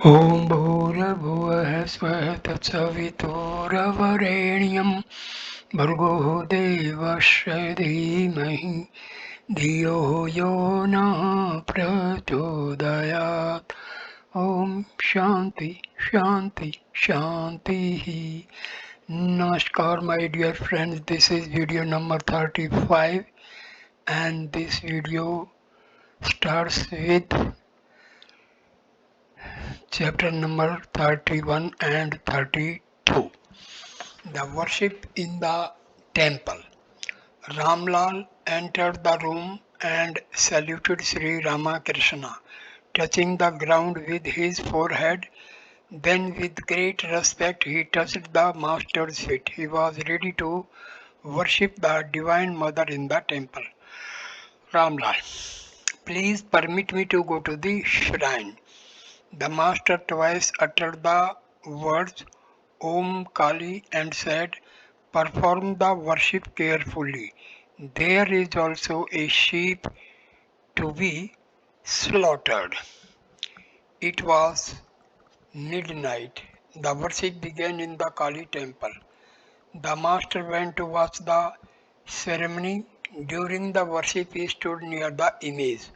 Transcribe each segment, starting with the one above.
ॐ भूर्भुवः स्वः तत्सवितुर्वरेण्यं भर्गो देवस्य धीमहि धियो यो नः प्रचोदयात्. ॐ शान्ति शान्ति शान्तिः. Namaskar my dear friends, this is video number 35 and this video starts with chapter number 31 and 32. The worship in the temple. Ramlal entered the room and saluted Sri Ramakrishna, touching the ground with his forehead. Then with great respect he touched the master's feet. He was ready to worship the Divine Mother in the temple. Ramlal, please permit me to go to the shrine. The master twice uttered the words Om Kali and said, perform the worship carefully. There is also a sheep to be slaughtered. It was midnight. The worship began in the Kali temple. The master went to watch the ceremony. During the worship, he stood near the image.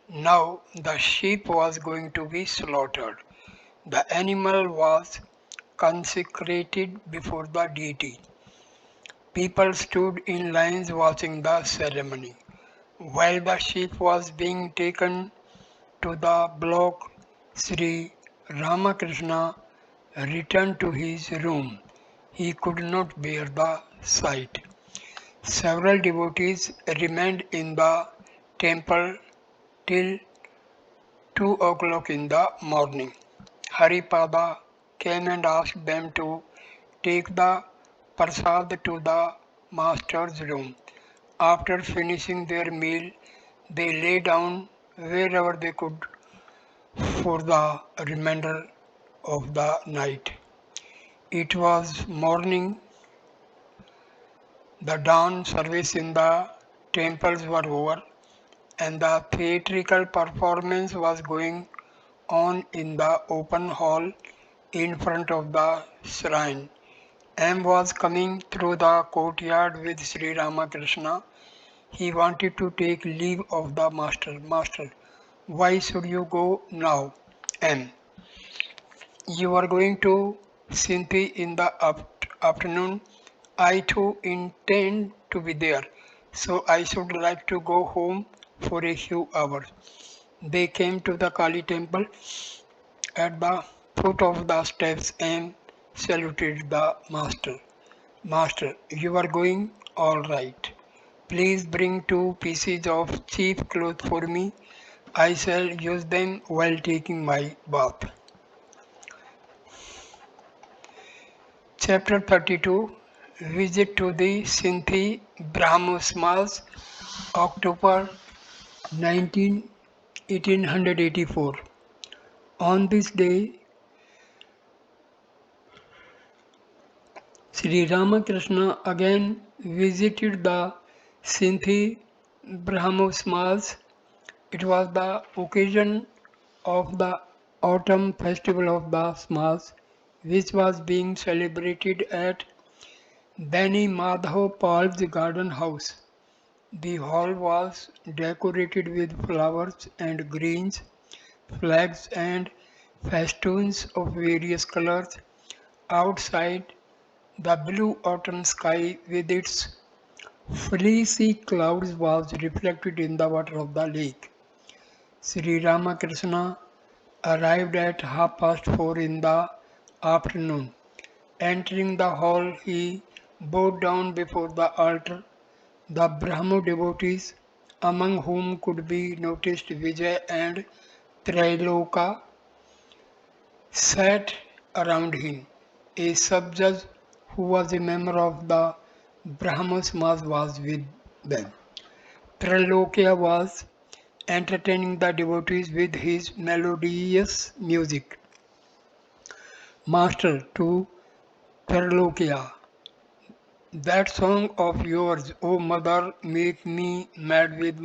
Now the sheep was going to be slaughtered. The animal was consecrated before the deity. People stood in lines watching the ceremony. While the sheep was being taken to the block, Sri Ramakrishna returned to his room. He could not bear the sight. Several devotees remained in the temple till 2 o'clock in the morning. Haripada came and asked them to take the prasad to the master's room. After finishing their meal, they lay down wherever they could for the remainder of the night. It was morning. The dawn service in the temples were over, and the theatrical performance was going on in the open hall in front of the shrine. M was coming through the courtyard with Sri Ramakrishna. He wanted to take leave of the master. Master, why should you go now? M. You are going to Sinti in the afternoon. I too intend to be there, so I should like to go home for a few hours. They came to the Kali temple. At the foot of the steps, M saluted the master. Master, you are going all right. Please bring 2 pieces of cheap cloth for me. I shall use them while taking my bath. Chapter 32. Visit to the Sinthi Brahmosmas, October 19, 1884. On this day, Sri Ramakrishna again visited the Sinthi Brahmosmas. It was the occasion of the autumn festival of the Smas, which was being celebrated at Bani Madhav Pal's garden house. The hall was decorated with flowers and greens, flags and festoons of various colors. Outside, the blue autumn sky with its fleecy clouds was reflected in the water of the lake. Sri Ramakrishna arrived at 4:30 in the afternoon. Entering the hall, he bowed down before the altar. The Brahmo devotees, among whom could be noticed Vijay and Trailoka, sat around him. A sub-judge who was a member of the Brahmo Samaj was with them. Trailoka was entertaining the devotees with his melodious music. Master to Trailoka, that song of yours, O mother, make me mad with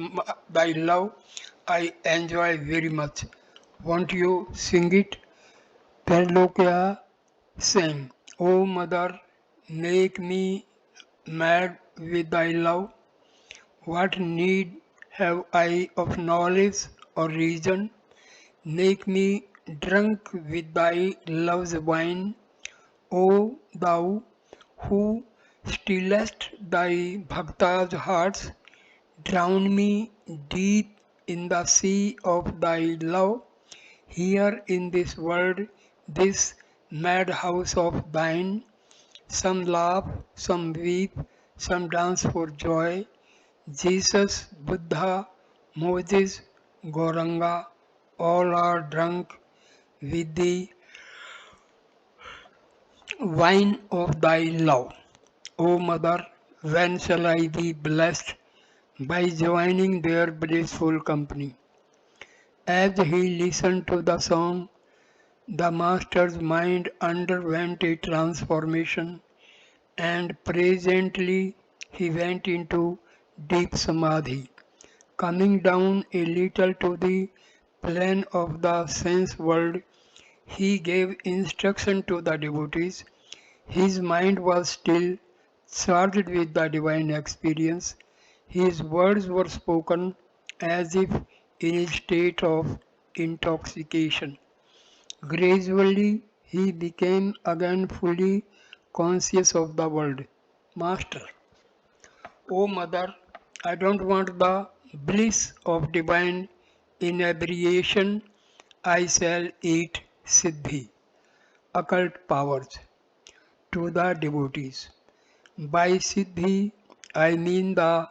thy love. I enjoy very much. Won't you sing it? Terlokya sang, O mother, make me mad with thy love. What need have I of knowledge or reason? Make me drunk with thy love's wine, O thou who stillest thy bhaktas' hearts, drown me deep in the sea of thy love. Here in this world, this madhouse of thine, some laugh, some weep, some dance for joy. Jesus, Buddha, Moses, Gauranga, all are drunk with the wine of thy love. O Mother, when shall I be blessed by joining their blissful company? As he listened to the song, the Master's mind underwent a transformation, and presently he went into deep samadhi. Coming down a little to the plane of the sense world, he gave instruction to the devotees. His mind was still charged with the divine experience. His words were spoken as if in a state of intoxication. Gradually, he became again fully conscious of the world. Master, O Mother, I don't want the bliss of divine inebriation. I shall eat siddhi, occult powers, to the devotees. By siddhi, I mean the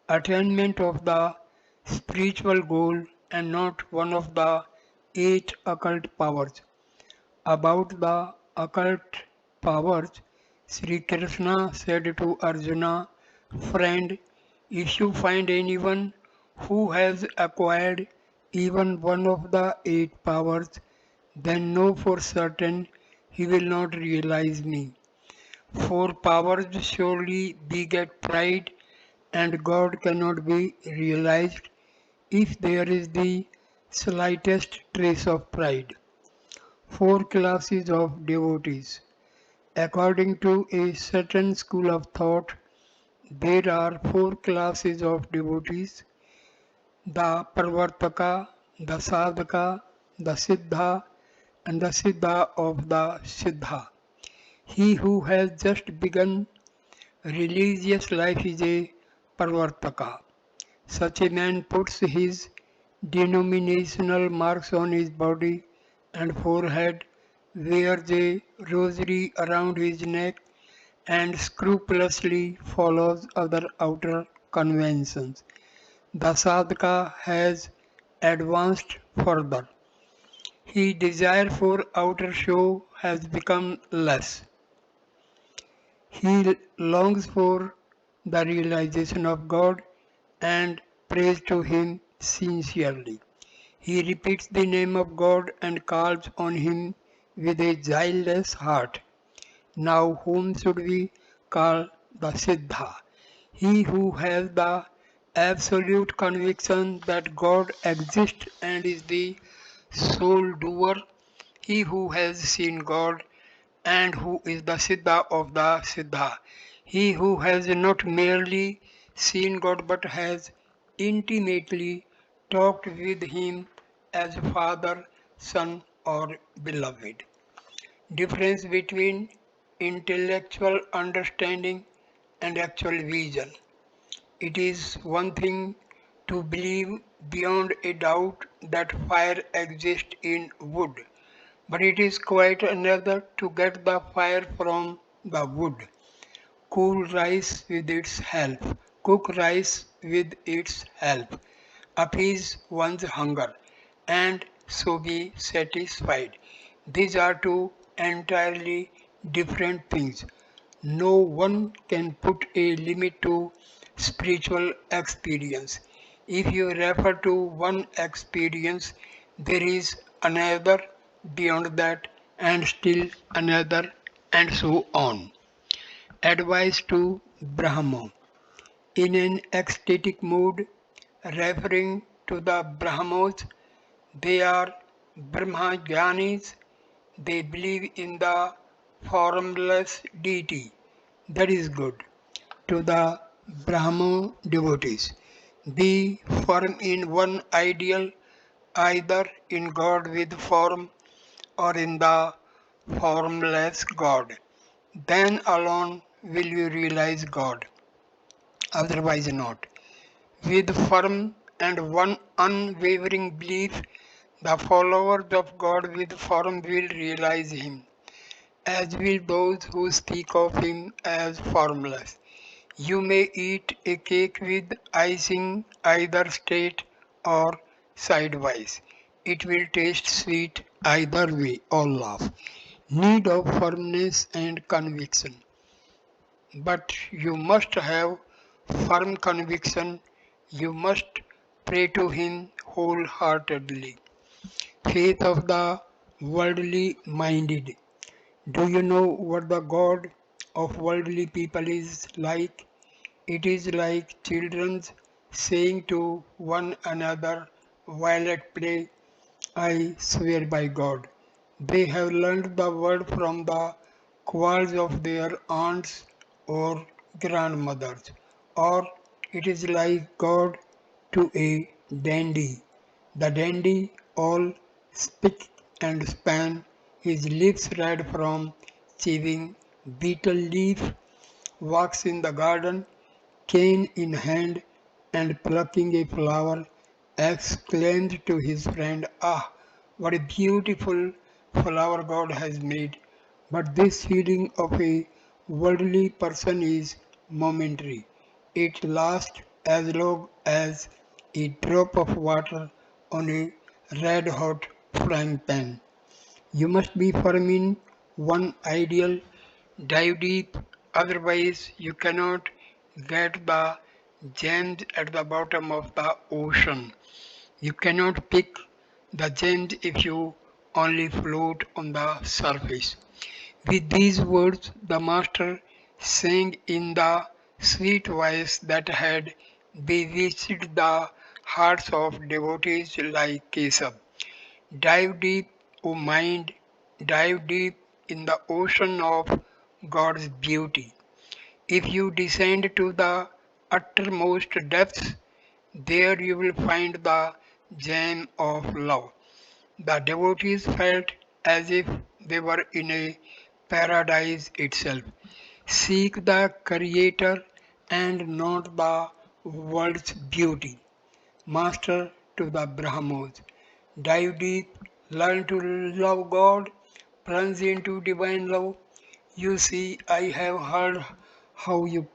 attainment of the spiritual goal and not one of the eight occult powers. About the occult powers, Sri Krishna said to Arjuna, Friend, if you find anyone who has acquired even one of the eight powers, then know for certain he will not realize me. For powers surely beget pride, and God cannot be realized if there is the slightest trace of pride. Four classes of devotees. According to a certain school of thought, there are four classes of devotees: the Pravartaka, the Sadhaka, the Siddha, and the Siddha of the Siddha. He who has just begun religious life is a Pravartaka. Such a man puts his denominational marks on his body and forehead, wears a rosary around his neck, and scrupulously follows other outer conventions. The sadhaka has advanced further. His desire for outer show has become less. He longs for the realization of God and prays to Him sincerely. He repeats the name of God and calls on Him with a guileless heart. Now, whom should we call the Siddha? He who has the absolute conviction that God exists and is the sole doer, he who has seen God and who is the Siddha of the Siddha. He who has not merely seen God but has intimately talked with Him as Father, Son, or Beloved. Difference between intellectual understanding and actual vision. It is one thing to believe beyond a doubt that fire exists in wood, but it is quite another to get the fire from the wood, cool rice with its help, cook rice with its help, appease one's hunger, and so be satisfied. These are two entirely different things. No one can put a limit to spiritual experience. If you refer to one experience, there is another beyond that, and still another, and so on. Advice to Brahmo. In an ecstatic mood, referring to the Brahmos, they are Brahmajnanis, They believe in the formless deity. That is good. To the Brahmo devotees, be firm in one ideal, either in God with form or in the formless God. Then alone will you realize God, otherwise not. With firm and one unwavering belief, the followers of God with form will realize Him, as will those who speak of Him as formless. You may eat a cake with icing either straight or sidewise. It will taste sweet either way. All laugh. Need of firmness and conviction. But you must have firm conviction. You must pray to Him wholeheartedly. Faith of the worldly minded. Do you know what the God of worldly people is like? It is like children saying to one another while at play, I swear by God. They have learned the word from the quarrels of their aunts or grandmothers. Or it is like God to a dandy. The dandy all spick and span, his lips red from chewing betel leaf, walks in the garden, cane in hand, and plucking a flower, exclaimed to his friend, Ah, what a beautiful flower God has made! But this feeling of a worldly person is momentary. It lasts as long as a drop of water on a red hot frying pan. You must be firm in one ideal, dive deep, otherwise, you cannot get the gems at the bottom of the ocean. You cannot pick the gems if you only float on the surface. With these words, the master sang in the sweet voice that had bewitched the hearts of devotees like Kesab. Dive deep, O mind, dive deep in the ocean of God's beauty. If you descend to the uttermost depths, there you will find the gem of love. The devotees felt as if they were in a paradise itself. Seek the Creator and not the world's beauty. Master to the Brahmos. Dive deep, learn to love God, plunge into divine love. You see, I have heard how you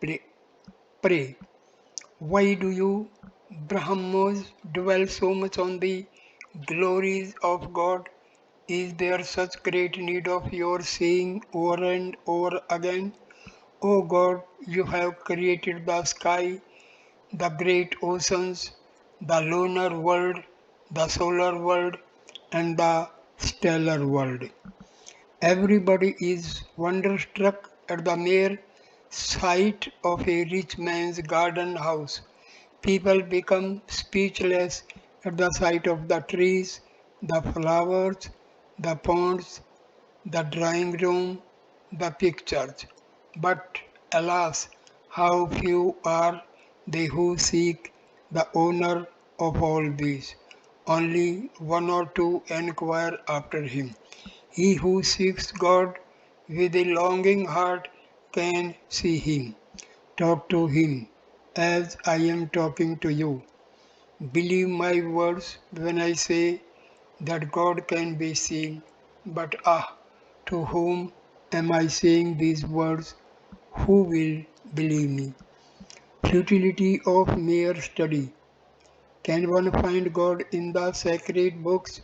pray. Why do you Brahmos dwell so much on the glories of God? Is there such great need of your saying over and over again, O God, you have created the sky, the great oceans, the lunar world, the solar world, and the stellar world. Everybody is wonderstruck at the mere sight of a rich man's garden house. People become speechless at the sight of the trees, the flowers, the ponds, the drawing room, the pictures. But alas, how few are they who seek the owner of all these. Only one or two inquire after him. He who seeks God with a longing heart can see him. Talk to him as I am talking to you. Believe my words when I say that God can be seen. But ah, to whom am I saying these words? Who will believe me? Futility of mere study. Can one find God in the sacred books?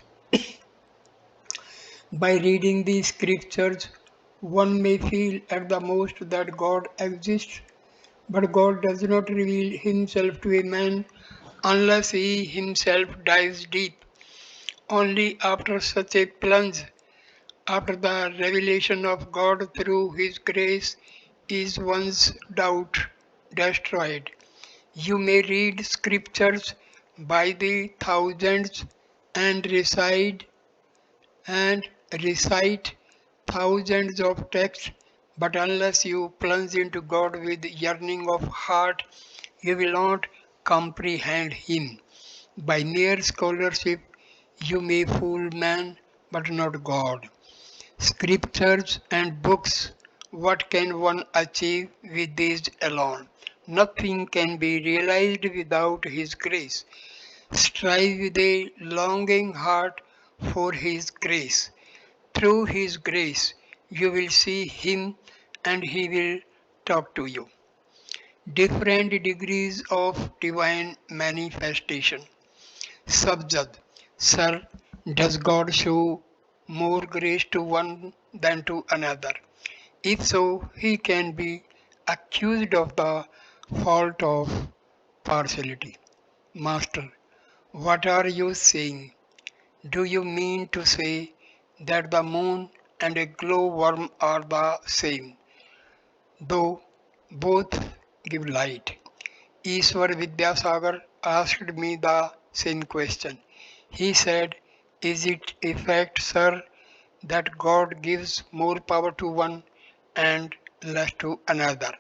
By reading the scriptures, one may feel at the most that God exists, but God does not reveal himself to a man unless he himself dives deep. Only after such a plunge, after the revelation of God through His grace, is one's doubt destroyed. You may read scriptures by the thousands and recite and recite thousands of texts, but unless you plunge into God with yearning of heart, you will not comprehend Him. By mere scholarship, you may fool man, but not God. Scriptures and books, what can one achieve with these alone? Nothing can be realized without His grace. Strive with a longing heart for His grace. Through His grace, you will see Him and He will talk to you. Different degrees of divine manifestation. Subjad, sir, does God show more grace to one than to another? If so, he can be accused of the fault of partiality. Master, what are you saying? Do you mean to say that the moon and a glowworm are the same, though both give light? Ishwar Vidyasagar asked me the same question. He said, is it a fact, sir, that God gives more power to one and less to another?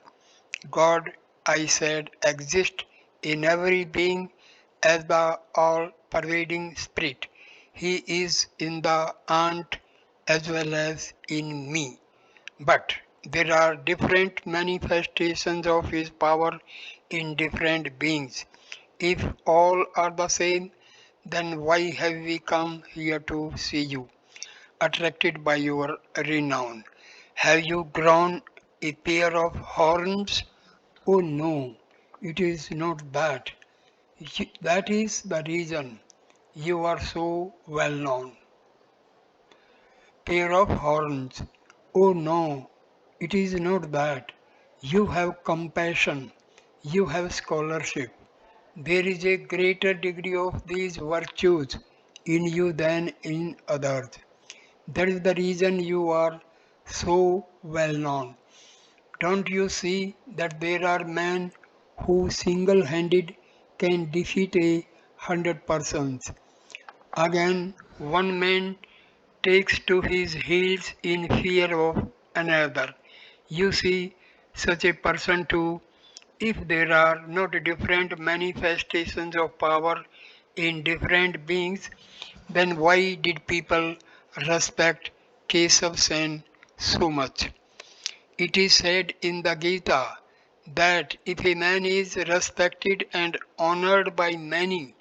God, I said, exists in every being as the all pervading spirit. He is in the ant as well as in me. But there are different manifestations of His power in different beings. If all are the same, then why have we come here to see you, attracted by your renown? Have you grown a pair of horns? Oh no, it is not that. That is the reason you are so well known. Pair of horns. Oh no, it is not that. You have compassion, you have scholarship. There is a greater degree of these virtues in you than in others. That is the reason you are so well known. Don't you see that there are men who single handed can defeat 100 persons? Again, one man takes to his heels in fear of another. You see such a person too. If there are not different manifestations of power in different beings, then why did people respect Kesav Sen so much? It is said in the Gita that if a man is respected and honored by many,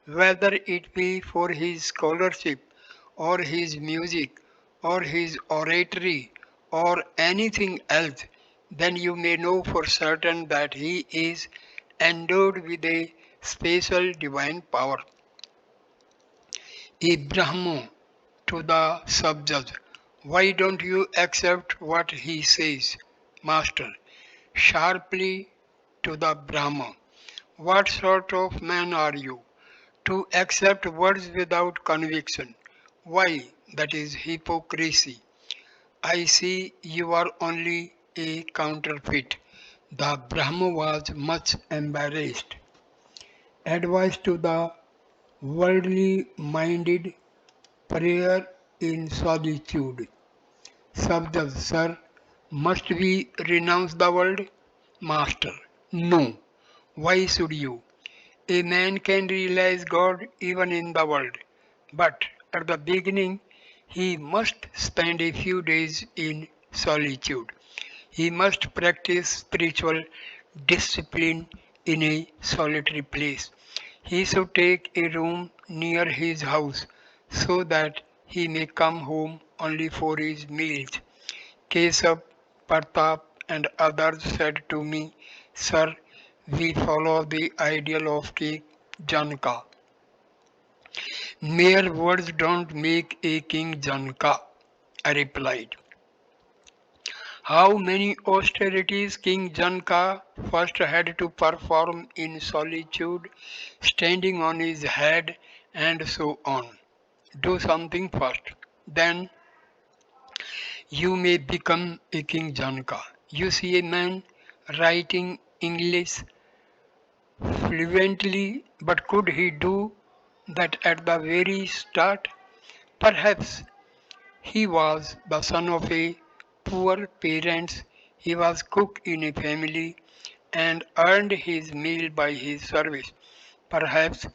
whether it be for his scholarship or his music or his oratory or anything else, then you may know for certain that he is endowed with a special divine power. A Brahmo to the subject, why don't you accept what he says? Master, sharply to the Brahmo, what sort of man are you? To accept words without conviction. Why, that is hypocrisy. I see you are only a counterfeit. The Brahma was much embarrassed. Advice to the worldly minded, prayer in solitude. Subject, sir, must we renounce the world? Master, no. Why should you? A man can realize God even in the world, but at the beginning he must spend a few days in solitude. He must practice spiritual discipline in a solitary place. He should take a room near his house so that he may come home only for his meals. Kesab, Pratap, and others said to me, sir, we follow the ideal of King Janka. Mere words don't make a King Janka, I replied. How many austerities King Janka first had to perform in solitude, standing on his head, and so on. Do something first, then you may become a King Janka. You see a man writing English fluently, but could he do that at the very start? Perhaps He was the son of a poor parents. He was cook in a family and earned his meal by his service. Perhaps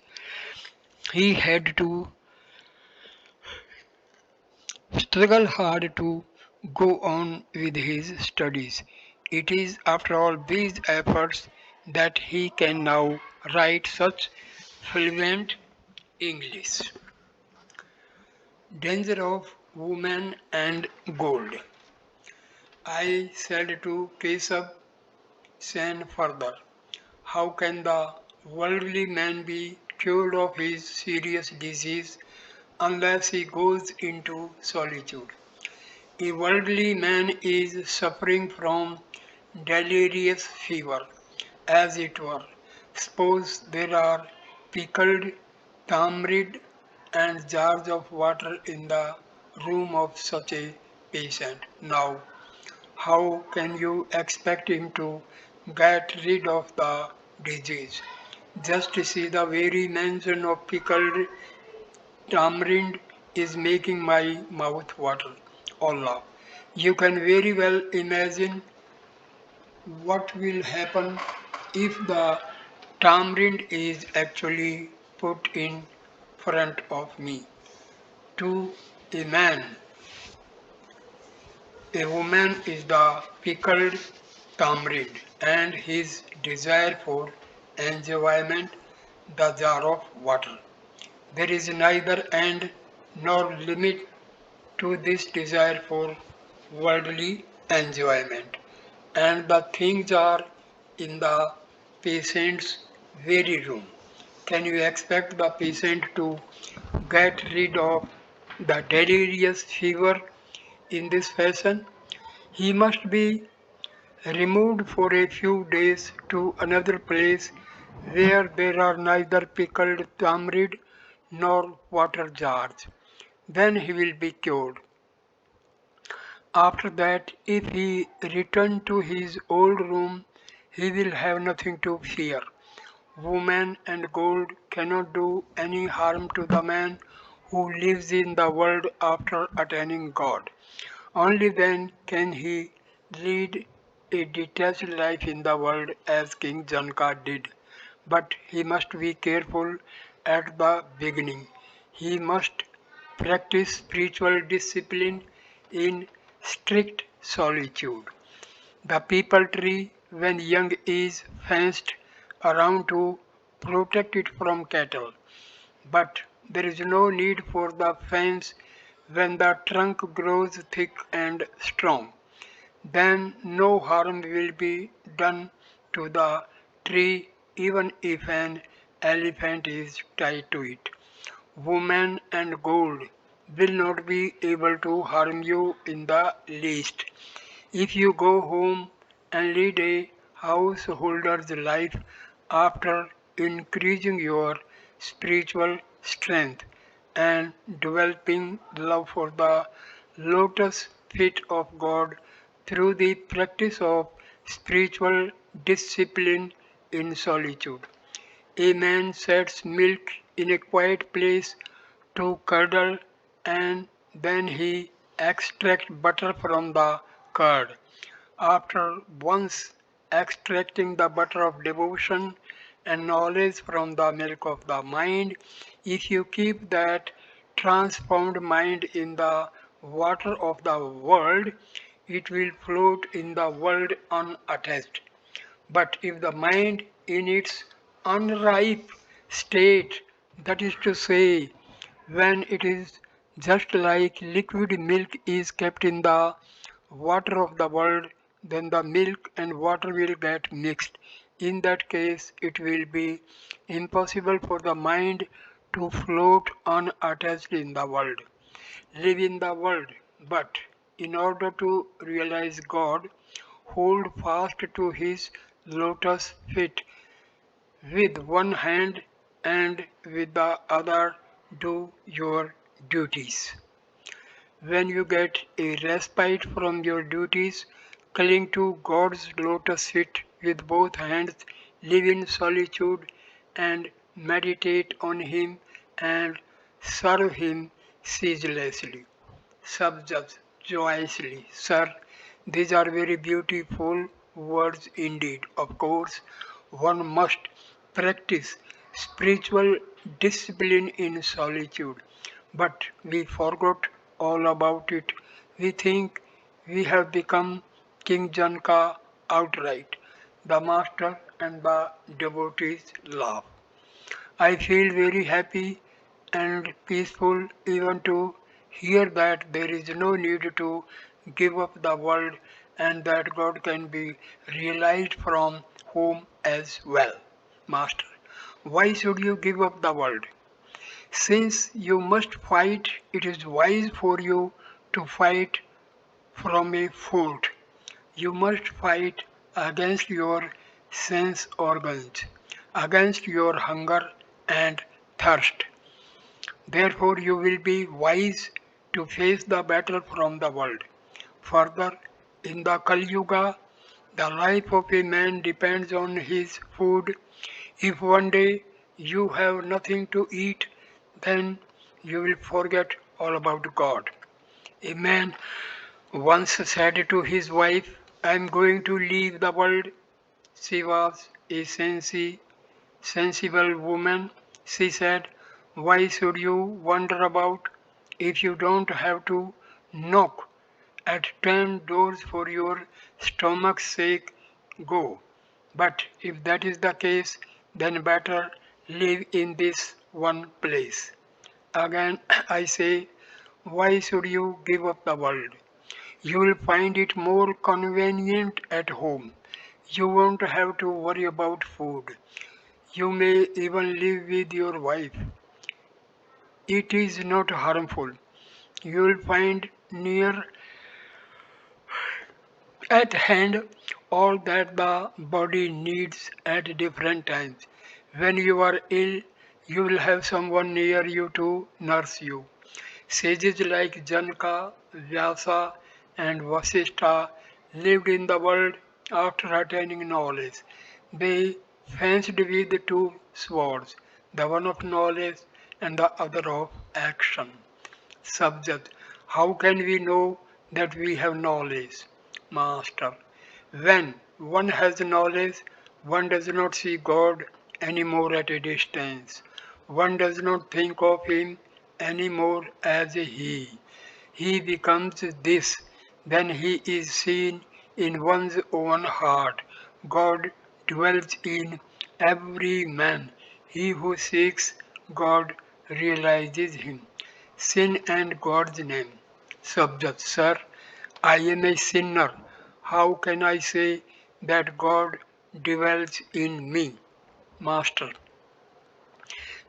he had to struggle hard to go on with his studies. It is after all these efforts that he can now write such fluent English. Danger of woman and gold. I said to Kesab Sen further, how can the worldly man be cured of his serious disease unless he goes into solitude? A worldly man is suffering from delirious fever, as it were. Suppose there are pickled tamarind and jars of water in the room of such a patient. Now, how can you expect him to get rid of the disease? Just to see the very mention of pickled tamarind is making my mouth water. Allah. You can very well imagine what will happen if the tamarind is actually put in front of me. To a man, a woman is the pickled tamarind, and his desire for enjoyment the jar of water. There is neither end nor limit to this desire for worldly enjoyment, and the things are in the patient's very room. Can you expect the patient to get rid of the delirious fever in this fashion? He must be removed for a few days to another place where there are neither pickled tamarind nor water jars. Then he will be cured. After that, if he return to his old room, he will have nothing to fear. Woman and gold cannot do any harm to the man who lives in the world after attaining God. Only then can he lead a detached life in the world as King Janka did. But he must be careful at the beginning. He must practice spiritual discipline in strict solitude. The people tree, when young, is fenced around to protect it from cattle, but there is no need for the fence when the trunk grows thick and strong. Then no harm will be done to the tree even if an elephant is tied to it. Woman and gold will not be able to harm you in the least. If you go home and lead a householder's life after increasing your spiritual strength and developing love for the lotus feet of God through the practice of spiritual discipline in solitude. A man sets milk in a quiet place to curdle, and then he extracts butter from the curd. After once extracting the butter of devotion and knowledge from the milk of the mind, if you keep that transformed mind in the water of the world, it will float in the world unattached. But if the mind in its unripe state, that is to say, when it is just like liquid milk is kept in the water of the world, then the milk and water will get mixed. In that case, it will be impossible for the mind to float unattached in the world, live in the world. But in order to realize God, hold fast to his lotus feet with one hand and with the other do your duties. When you get a respite from your duties, cling to God's lotus feet with both hands, live in solitude and meditate on Him and serve Him ceaselessly. Subject joyously, sir. These are very beautiful words indeed. Of course, one must practice spiritual discipline in solitude, but we forgot all about it. We think we have become King Janka outright. The master and the devotees laugh. I feel very happy and peaceful even to hear that there is no need to give up the world and that God can be realized from home as well. Master, why should you give up the world? Since you must fight, it is wise for you to fight from a fort. You must fight against your sense organs, against your hunger and thirst. Therefore, you will be wise to face the battle from the world. Further, in the Kali Yuga, the life of a man depends on his food. If one day you have nothing to eat, then you will forget all about God. A man once said to his wife, I am going to leave the world. She was a sensible woman. She said, why should you wander about if you don't have to knock at 10 doors for your stomach's sake? Go. But if that is the case, then better live in this one place. Again, I say, why should you give up the world? You will find it more convenient at home. You won't have to worry about food. You may even live with your wife. It is not harmful. You will find near at hand all that the body needs at different times. When you are ill, you will have someone near you to nurse you. Sages like Janaka, Vyasa, and Vasistha lived in the world after attaining knowledge. They fenced with two swords, the one of knowledge and the other of action. Subject. How can we know that we have knowledge? Master. When one has knowledge, one does not see God anymore at a distance. One does not think of Him anymore as a He. He becomes this, then He is seen in one's own heart. God dwells in every man. He who seeks God realizes Him. Sin and God's name. Subject, sir, I am a sinner. How can I say that God dwells in me? Master,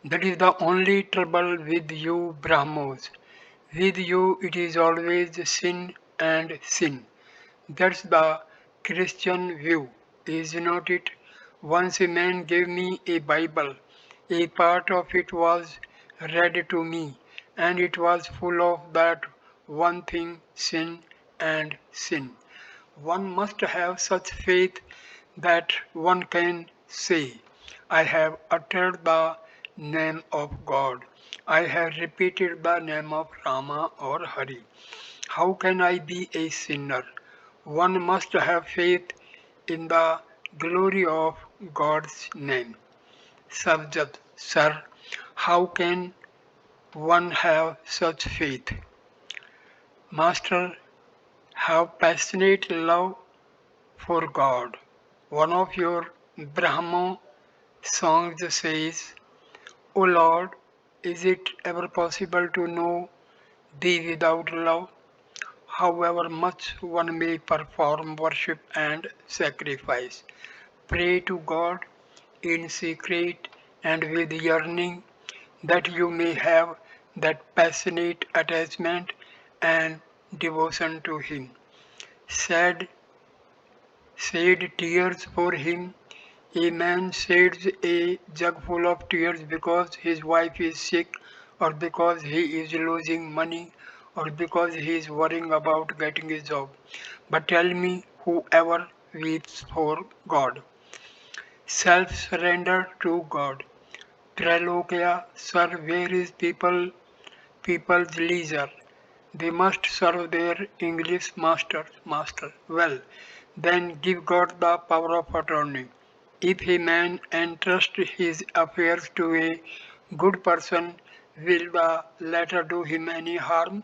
that is the only trouble with you Brahmos. With you it is always sin and sin. That's the Christian view, is not it? Once a man gave me a Bible. A part of it was read to me, and it was full of that one thing sin and sin. One must have such faith that one can say, I have uttered the name of God. I have repeated the name of Rama or Hari. How can I be a sinner? One must have faith in the glory of God's name. Subject, sir, how can one have such faith? Master, have passionate love for God. One of your Brahmo songs says, O Lord, is it ever possible to know Thee without love? However much one may perform worship and sacrifice, pray to God in secret and with yearning, that you may have that passionate attachment and devotion to Him. Sad, shed tears for Him. A man sheds a jug full of tears because his wife is sick, or because he is losing money, or because he is worrying about getting a job. But tell me, whoever weeps for God, self surrender to God. Tralokya, sir, where is people's leisure? They must serve their English master well. Then give God the power of attorney. If a man entrust his affairs to a good person, will the latter do him any harm?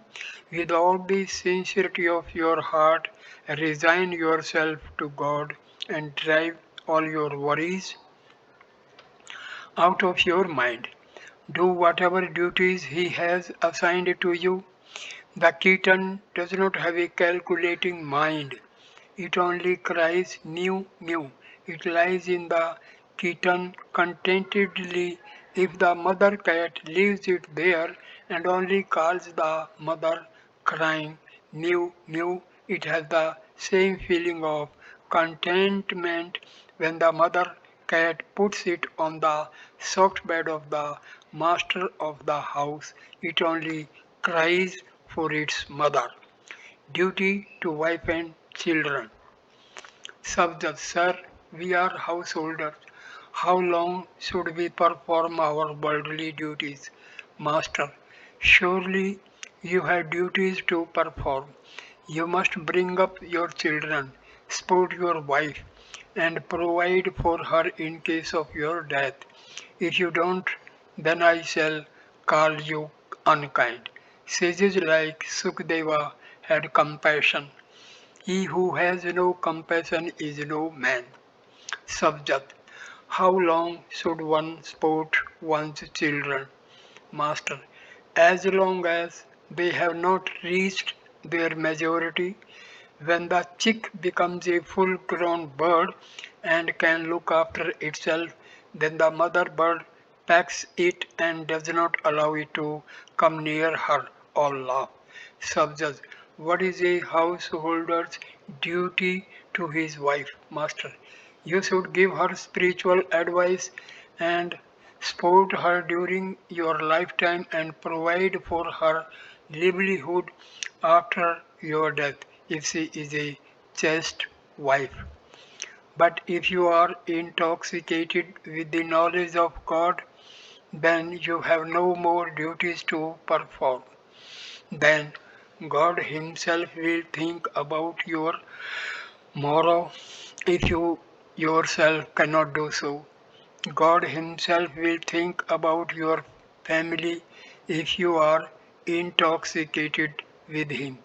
With all the sincerity of your heart, resign yourself to God and drive all your worries out of your mind. Do whatever duties He has assigned to you. The kitten does not have a calculating mind. It only cries mew mew. It lies in the kitten contentedly if the mother cat leaves it there and only calls the mother crying mew mew. It has the same feeling of contentment when the mother cat puts it on the soft bed of the master of the house. It only cries for its mother. Duty to wife and children. Subject, sir, we are householders. How long should we perform our worldly duties? Master, surely you have duties to perform. You must bring up your children, support your wife, and provide for her in case of your death. If you don't, then I shall call you unkind. Sages like Sukadeva had compassion. He who has no compassion is no man. Subject. How long should one support one's children? Master. As long as they have not reached their majority. When the chick becomes a full grown bird and can look after itself, then the mother bird packs it and does not allow it to come near her or laugh. Subject. What is a householder's duty to his wife? Master. You should give her spiritual advice and support her during your lifetime and provide for her livelihood after your death if she is a chaste wife. But if you are intoxicated with the knowledge of God, then you have no more duties to perform. Then God Himself will think about your morrow if you yourself cannot do so. God Himself will think about your family if you are intoxicated with Him.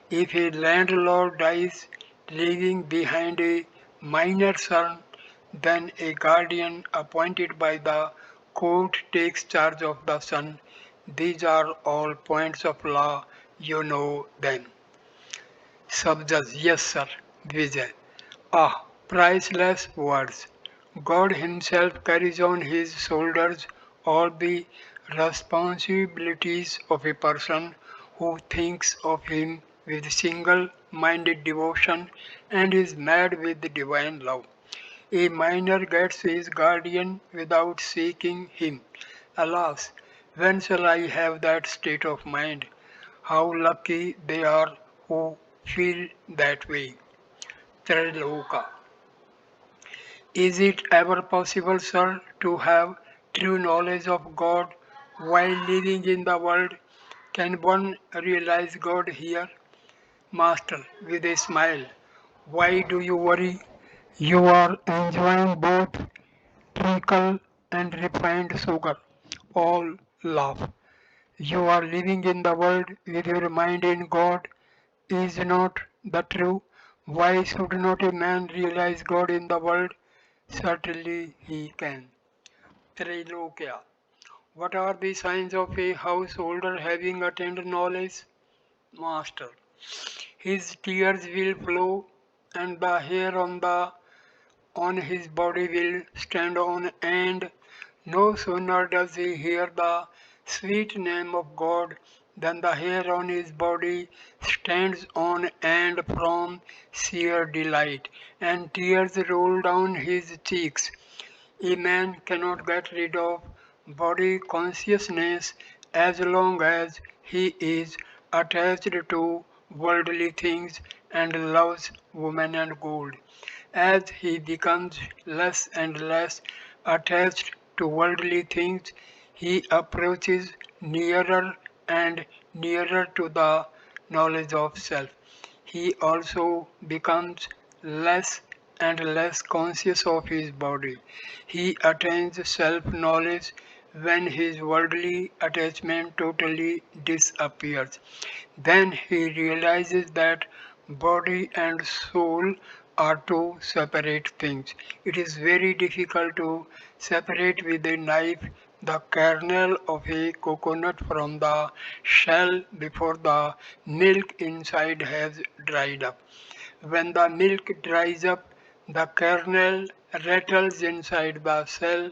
If a landlord dies leaving behind a minor son, then a guardian appointed by the court takes charge of the son. These are all points of law, you know them. Subject, yes sir, Vijay. Ah, priceless words. God Himself carries on His shoulders all the responsibilities of a person who thinks of Him with single minded devotion and is mad with divine love. A minor gets his guardian without seeking him. Alas, when shall I have that state of mind? How lucky they are who feel that way. Triloka. Is it ever possible, sir, to have true knowledge of God while living in the world? Can one realize God here? Master, with a smile, why do you worry? You are enjoying both treacle and refined sugar. All laugh. You are living in the world with your mind in God. Is not that true? Why should not a man realize God in the world? Certainly he can. Trilokya. What are the signs of a householder having attained knowledge? Master. His tears will flow and the hair on his body will stand on end. No sooner does he hear the sweet name of God than the hair on his body stands on end from sheer delight, and tears roll down his cheeks. A man cannot get rid of body consciousness as long as he is attached to worldly things and loves woman and gold. As he becomes less and less attached to worldly things, he approaches nearer and nearer to the knowledge of self. He also becomes less and less conscious of his body. He attains self knowledge when his worldly attachment totally disappears. Then he realizes that body and soul are two separate things. It is very difficult to separate with a knife the kernel of a coconut from the shell before the milk inside has dried up. When the milk dries up, the kernel rattles inside the shell.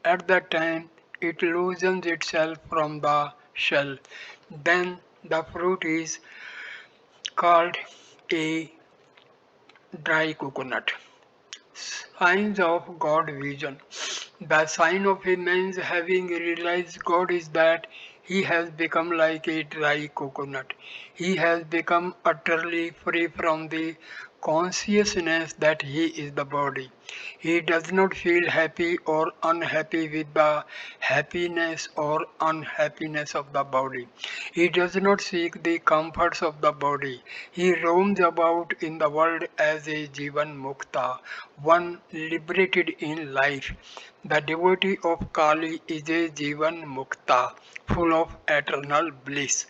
At that time, it loosens itself from the shell. Then the fruit is called a dry coconut. Signs of God vision. The sign of a man's having realized God is that he has become like a dry coconut. He has become utterly free from the consciousness that he is the body. He does not feel happy or unhappy with the happiness or unhappiness of the body. He does not seek the comforts of the body. He roams about in the world as a Jivan Mukta, one liberated in life. The devotee of Kali is a Jivan Mukta, full of eternal bliss.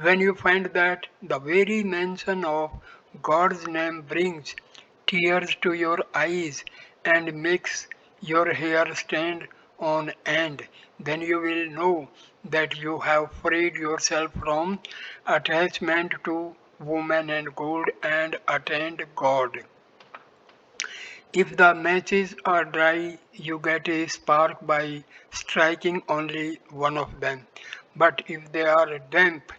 When you find that the very mention of God's name brings tears to your eyes and makes your hair stand on end, then you will know that you have freed yourself from attachment to woman and gold and attained God. If the matches are dry, you get a spark by striking only one of them. But if they are damp,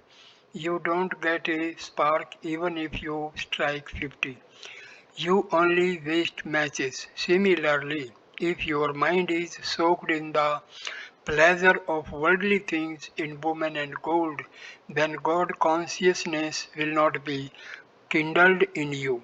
you don't get a spark even if you strike 50. You only waste matches. Similarly, if your mind is soaked in the pleasure of worldly things in woman and gold, then God consciousness will not be kindled in you.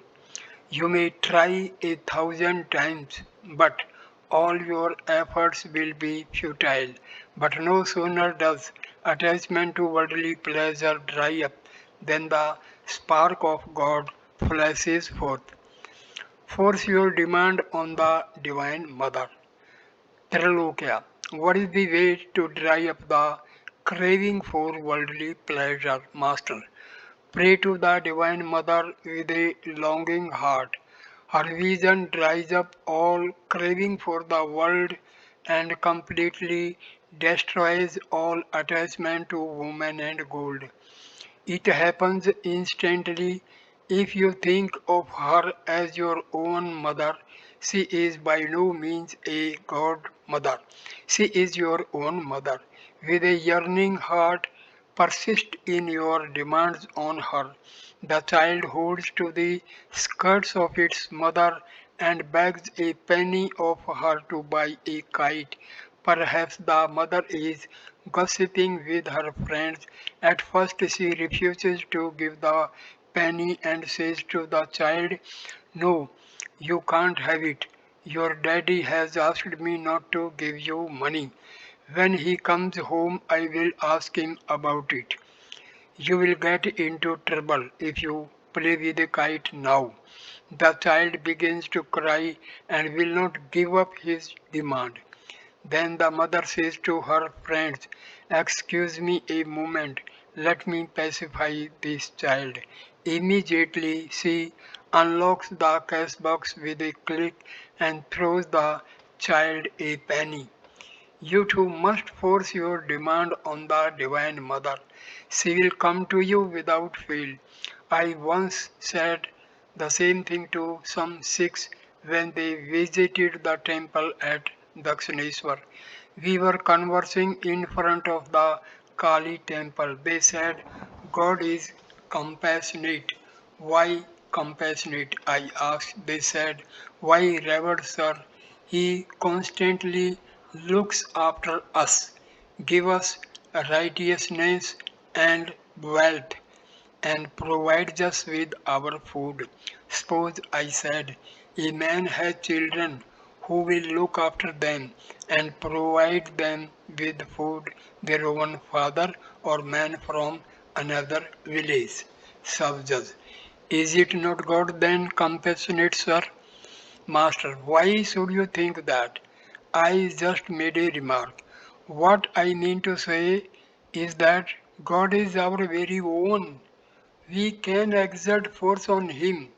You may try 1,000 times, but all your efforts will be futile. But no sooner does attachment to worldly pleasure dry up than the spark of God flashes forth. Force your demand on the Divine Mother. Trilokya. What is the way to dry up the craving for worldly pleasure, Master? Pray to the Divine Mother with a longing heart. Her vision dries up all craving for the world and completely destroys all attachment to woman and gold. It happens instantly if you think of her as your own mother. She is by no means a godmother. She is your own mother. With a yearning heart, persist in your demands on her. The child holds to the skirts of its mother and begs a penny of her to buy a kite. Perhaps the mother is gossiping with her friends. At first, she refuses to give the penny and says to the child, "No, you can't have it. Your daddy has asked me not to give you money. When he comes home, I will ask him about it. You will get into trouble if you play with a kite now." The child begins to cry and will not give up his demand. Then the mother says to her friends, "Excuse me a moment, let me pacify this child." Immediately she unlocks the cash box with a click and throws the child a penny. You too must force your demand on the Divine Mother. She will come to you without fail. I once said the same thing to some Sikhs when they visited the temple at Dakshineswar. We were conversing in front of the Kali temple. They said, "God is compassionate." "Why compassionate?" I asked. They said, "Why, revered sir, he constantly looks after us, give us righteousness and wealth, and provides us with our food." Suppose, I said, a man has children, who will look after them and provide them with food, their own father or man from another village? sub-judge. Is it not God then, compassionate sir? Master, why should you think that? I just made a remark. What I mean to say is that God is our very own. We can exert force on him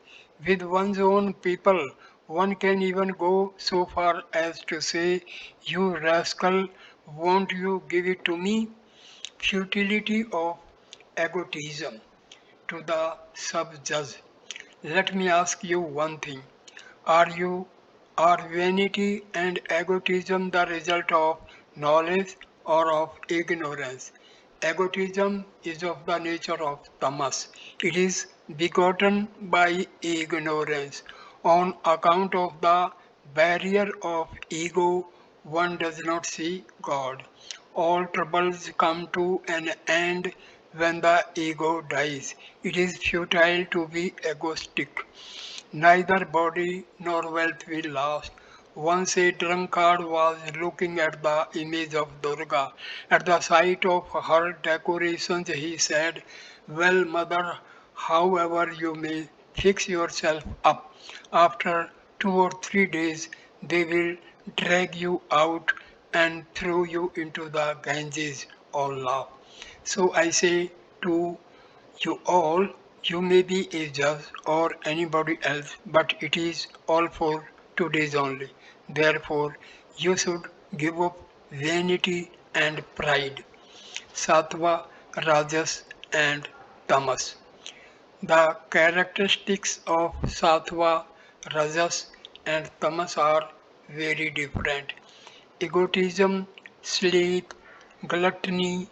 with one's own people. One can even go so far as to say, "You rascal, won't you give it to me?" Futility of egotism to the sub judge. Let me ask you one thing. Are you are vanity and egotism the result of knowledge or of ignorance? Egotism is of the nature of tamas. It is begotten by ignorance. On account of the barrier of ego, one does not see God. All troubles come to an end when the ego dies. It is futile to be egoistic. Neither body nor wealth will last. Once a drunkard was looking at the image of Durga. At the sight of her decorations, he said, "Well, mother, however you may fix yourself up, after 2 or 3 days they will drag you out and throw you into the Ganges or laugh." So I say to you all, you may be a judge or anybody else, but it is all for 2 days only. Therefore, you should give up vanity and pride. Sattva, Rajas, and Tamas. The characteristics of Sattva, Rajas, and Tamas are very different. Egotism, sleep, gluttony,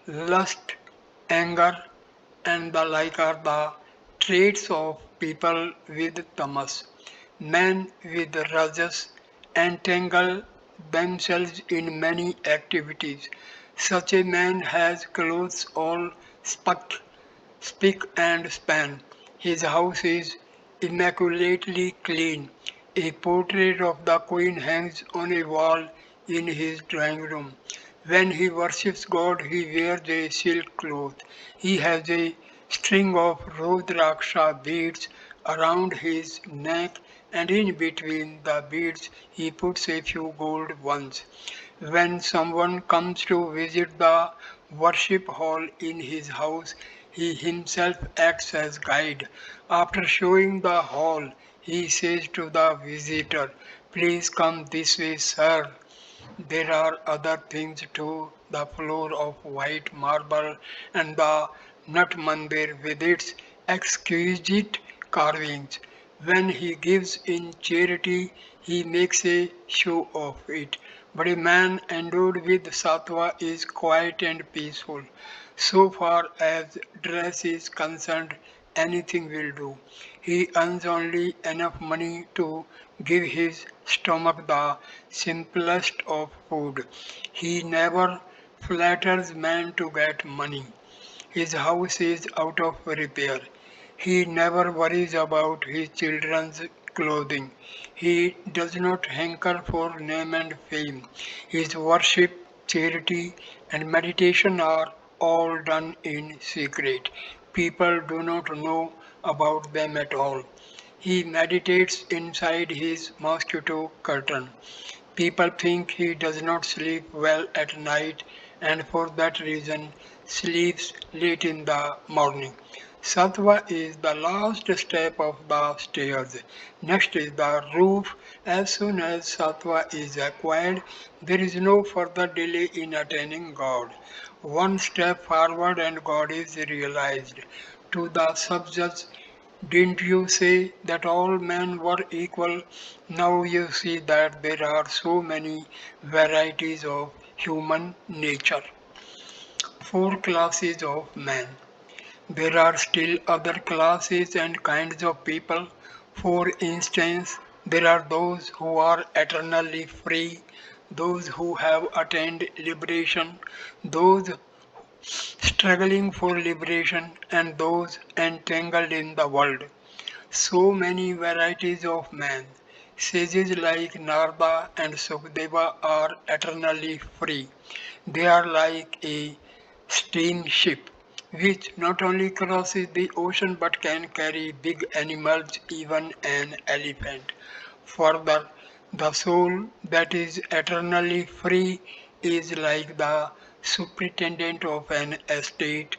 lust, anger, and the like are the traits of people with tamas. Men with rajas entangle themselves in many activities. Such a man has clothes all spick spick and span. His house is immaculately clean. A portrait of the Queen hangs on a wall in his drawing room. When he worships God, he wears a silk cloth. He has a string of Rudraksha beads around his neck, and in between the beads he puts a few gold ones. When someone comes to visit the worship hall in his house, he himself acts as guide. After showing the hall, he says to the visitor, "Please come this way, sir. There are other things too, the floor of white marble and the Nat Mandir with its exquisite carvings. When he gives in charity, he makes a show of it. But a man endowed with sattva is quiet and peaceful. So far as dress is concerned, anything will do. He earns only enough money to give his stomach the simplest of food. He never flatters man to get money. His house is out of repair. He never worries about his children's clothing. He does not hanker for name and fame. His worship, charity, and meditation are all done in secret. People do not know about them at all. He meditates inside his mosquito curtain. People think he does not sleep well at night and for that reason sleeps late in the morning. Sattva is the last step of the stairs. Next is the roof. As soon as sattva is acquired, there is no further delay in attaining God. One step forward and God is realized. To the subjects, didn't you say that all men were equal? Now you see that there are so many varieties of human nature. Four classes of men. There are still other classes and kinds of people. For instance, there are those who are eternally free, those who have attained liberation, those struggling for liberation, and those entangled in the world. So many varieties of man. Sages like Narada and Sukadeva are eternally free. They are like a steamship. which not only crosses the ocean but can carry big animals, even an elephant. Further, the soul that is eternally free is like the superintendent of an estate.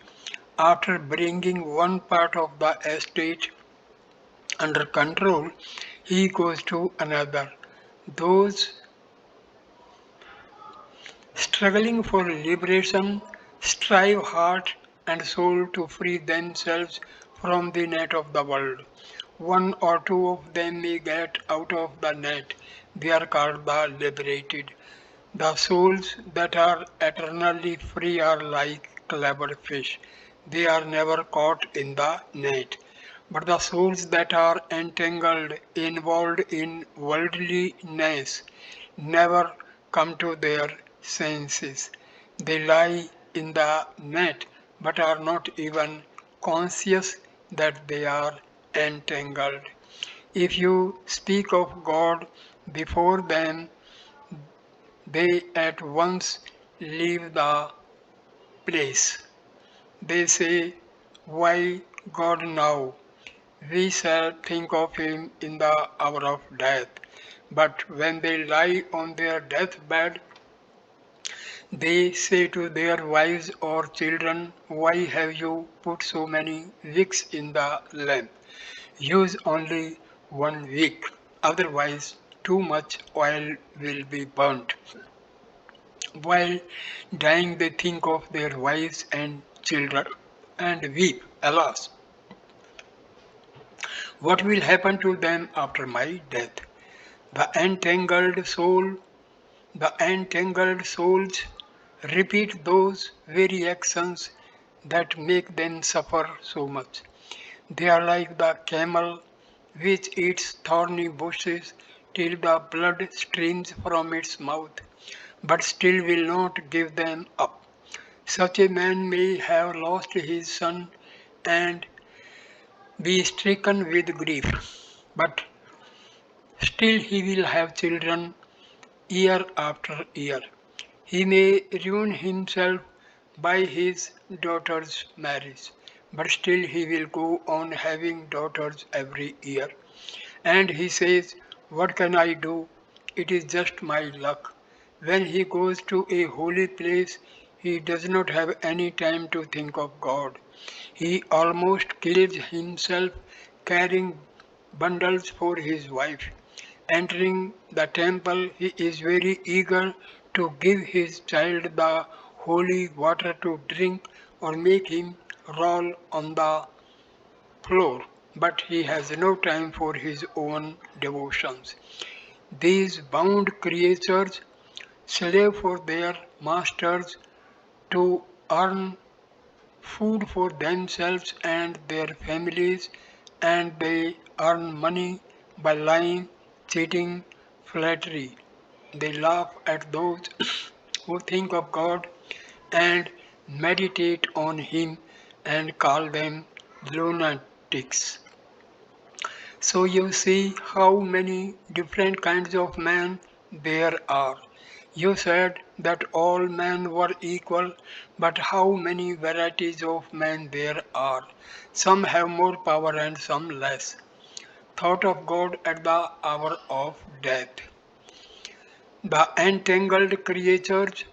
After bringing one part of the estate under control, he goes to another. Those struggling for liberation strive heart and soul to free themselves from the net of the world. One or two of them may get out of the net. They are called the liberated. The souls that are eternally free are like clever fish. They are never caught in the net. But the souls that are entangled, involved in worldliness, never come to their senses. They lie in the net but are not even conscious that they are entangled. If you speak of God before them, they at once leave the place. They say, "Why God now? We shall think of him in the hour of death." But when they lie on their deathbed, they say to their wives or children, "Why have you put so many wicks in the lamp? Use only one wick, otherwise too much oil will be burnt." While dying, they think of their wives and children and weep, "Alas, what will happen to them after my death?" The entangled soul, the entangled souls repeat those very actions that make them suffer so much. They are like the camel which eats thorny bushes till the blood streams from its mouth, but still will not give them up. Such a man may have lost his son and be stricken with grief, but still he will have children year after year. He may ruin himself by his daughter's marriage, but still he will go on having daughters every year. And he says, "What can I do? It is just my luck." When he goes to a holy place, he does not have any time to think of God. He almost kills himself carrying bundles for his wife. Entering the temple, he is very eager to give his child the holy water to drink or make him roll on the floor, but he has no time for his own devotions. These bound creatures slave for their masters to earn food for themselves and their families, and they earn money by lying, cheating, flattery. They laugh at those who think of God and meditate on Him and call them lunatics. So you see how many different kinds of men there are. You said that all men were equal, but how many varieties of men there are. Some have more power and some less. Thought of God at the hour of death. The entangled creatures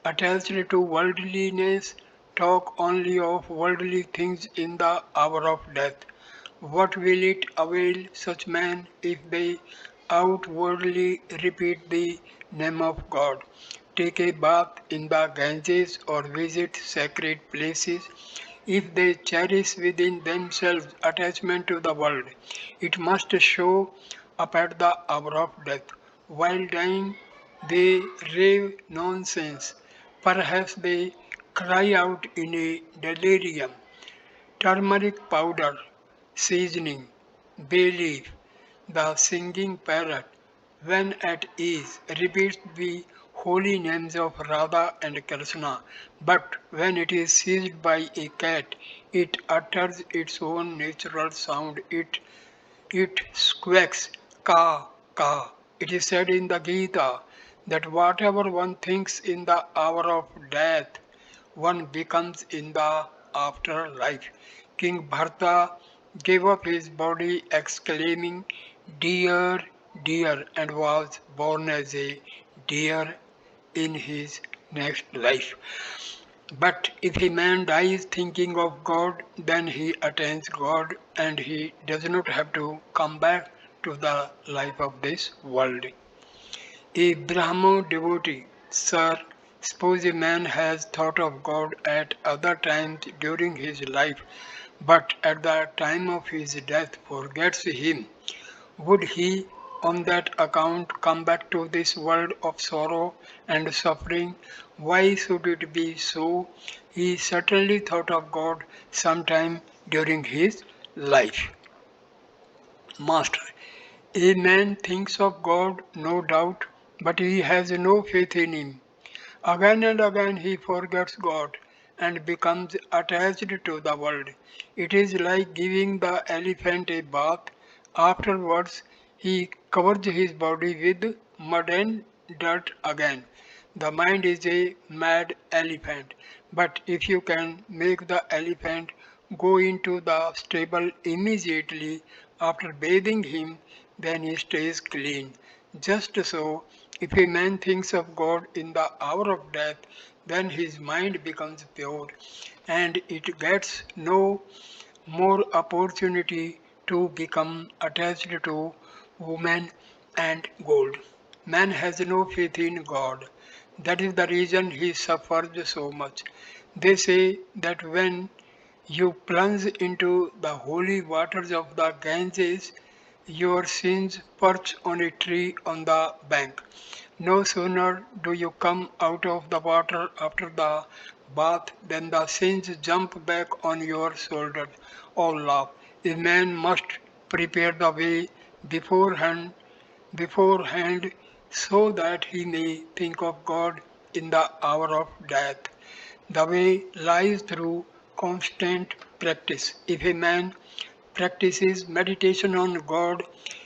attached to worldliness talk only of worldly things in the hour of death. What will it avail such men if they outwardly repeat the name of God, take a bath in the Ganges, or visit sacred places? If they cherish within themselves attachment to the world, it must show up at the hour of death. While dying, they rave nonsense. Perhaps they cry out in a delirium. Turmeric powder, seasoning, bay leaf. The singing parrot, when at ease, repeats the holy names of Radha and Krishna, but when it is seized by a cat, it utters its own natural sound. It squawks, "Ka, ka." It is said in the Gita that whatever one thinks in the hour of death, one becomes in the afterlife. King Bharata gave up his body, exclaiming, "Dear, dear," and was born as a deer in his next life. But if a man dies thinking of God, then he attains God and he does not have to come back to the life of this world. A Brahmo devotee, sir, suppose a man has thought of God at other times during his life, but at the time of his death forgets him. Would he, on that account, come back to this world of sorrow and suffering? Why should it be so? He certainly thought of God sometime during his life. Master, a man thinks of God, no doubt, but he has no faith in him. Again and again he forgets God and becomes attached to the world. It is like giving the elephant a bath. Afterwards, he covers his body with mud and dirt again. The mind is a mad elephant, but if you can make the elephant go into the stable immediately after bathing him, then he stays clean. Just so, if a man thinks of God in the hour of death, then his mind becomes pure and it gets no more opportunity to become attached to woman and gold. Man has no faith in God. That is the reason he suffers so much. They say that when you plunge into the holy waters of the Ganges, your sins perch on a tree on the bank. No sooner do you come out of the water after the bath than the sins jump back on your shoulders. Oh love, a man must prepare the way beforehand, beforehand so that he may think of God in the hour of death. The way lies through constant practice. If a man practices meditation on God,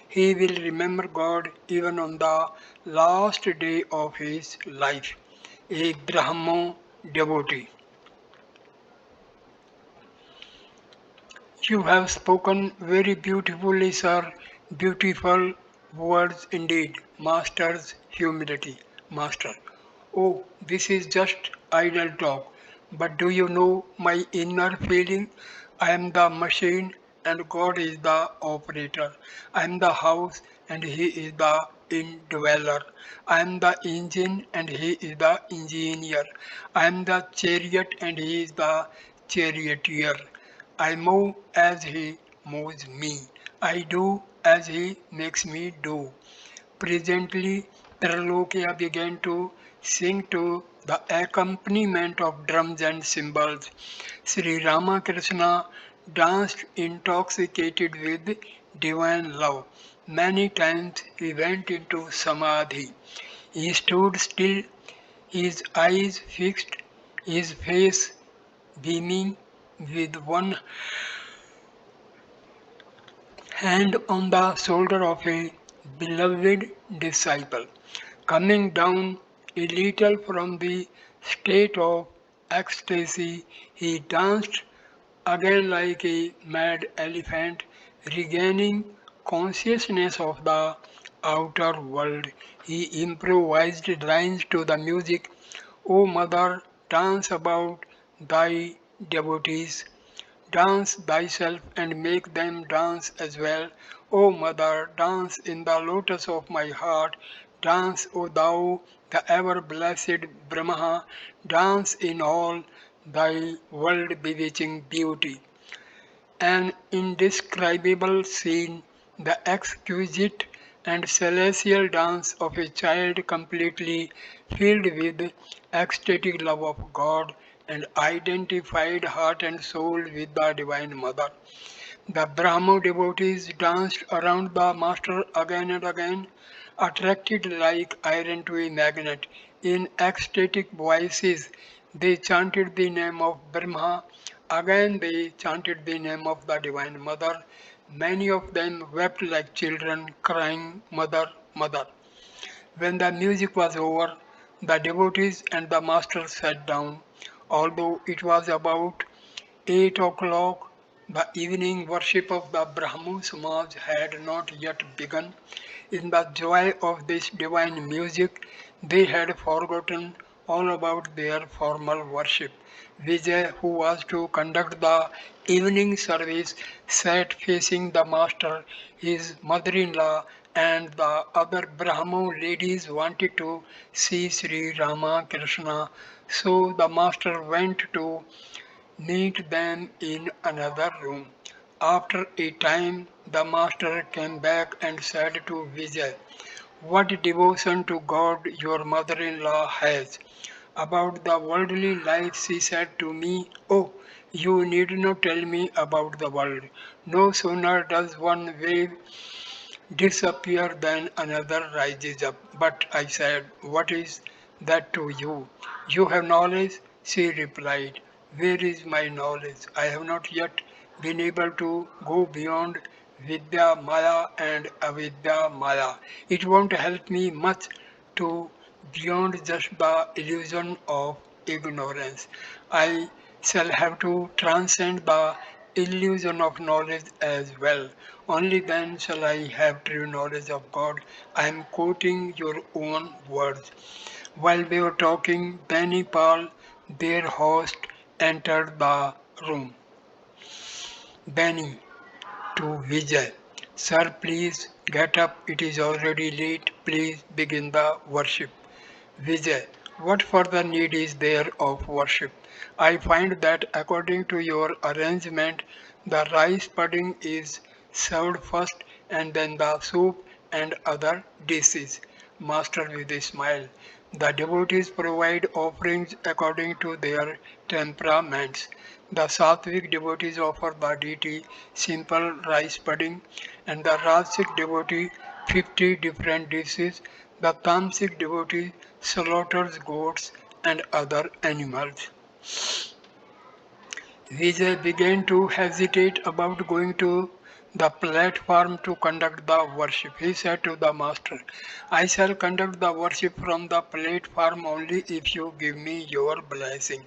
he will remember God even on the last day of his life. A Brahmo devotee. You have spoken very beautifully, sir. Beautiful words indeed. Master's humility. Master. Oh, this is just idle talk. But do you know my inner feeling? I am the machine and God is the operator. I am the house and He is the indweller. I am the engine and He is the engineer. I am the chariot and He is the charioteer. I move as He moves me. I do as He makes me do. Presently, Tralokia began to sing to the accompaniment of drums and cymbals. Sri Ramakrishna danced intoxicated with divine love. Many times he went into samadhi. He stood still, his eyes fixed, his face beaming with one hand on the shoulder of a beloved disciple. Coming down a little from the state of ecstasy, he danced again like a mad elephant, regaining consciousness of the outer world. He improvised lines to the music. O mother, dance about thy devotees. Dance thyself and make them dance as well. O mother, dance in the lotus of my heart. Dance, O thou, the ever blessed Brahma. Dance in all thy world bewitching beauty. An indescribable scene, the exquisite and celestial dance of a child completely filled with ecstatic love of God and identified heart and soul with the Divine Mother. The Brahmo devotees danced around the master again and again, attracted like iron to a magnet. In ecstatic voices, they chanted the name of Brahma. Again, they chanted the name of the Divine Mother. Many of them wept like children, crying, Mother, Mother. When the music was over, the devotees and the master sat down. Although it was about 8 o'clock, the evening worship of the Brahmo Samaj had not yet begun. In the joy of this divine music, they had forgotten all about their formal worship. Vijay, who was to conduct the evening service, sat facing the master. His mother-in-law and the other Brahmo ladies wanted to see Sri Ramakrishna, so the master went to meet them in another room. After a time, the master came back and said to Vijay, "What devotion to God your mother in law has! About the worldly life, she said to me, Oh, you need not tell me about the world. No sooner does one wave disappear then another rises up. But I said, What is that to you? You have knowledge? She replied, Where is my knowledge? I have not yet been able to go beyond Vidya Maya and Avidya Maya. It won't help me much to beyond just the illusion of ignorance. I shall have to transcend the illusion of knowledge as well. Only then shall I have true knowledge of God. I am quoting your own words. While we were talking, Benny Paul, their host, entered the room. Benny to Vijay. Sir, please get up. It is already late. Please begin the worship. Vijay, what further need is there of worship? I find that according to your arrangement, the rice pudding is served first and then the soup and other dishes. Master with a smile. The devotees provide offerings according to their temperaments. The Sattvic devotees offer the deity simple rice pudding, and the Rajasic devotee 50 different dishes. The Tamasic devotee slaughters goats and other animals. Vijay began to hesitate about going to the platform to conduct the worship. He said to the master, I shall conduct the worship from the platform only if you give me your blessing.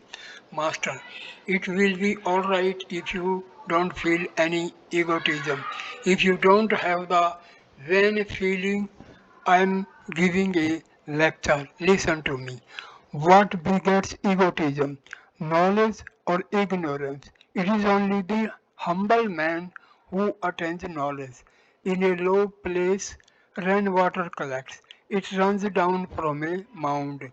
Master, it will be alright if you don't feel any egotism. If you don't have the vain feeling I am giving a lecture. Listen to me. What begets egotism? Knowledge or ignorance? It is only the humble man who attains knowledge. In a low place, rainwater collects. It runs down from a mound.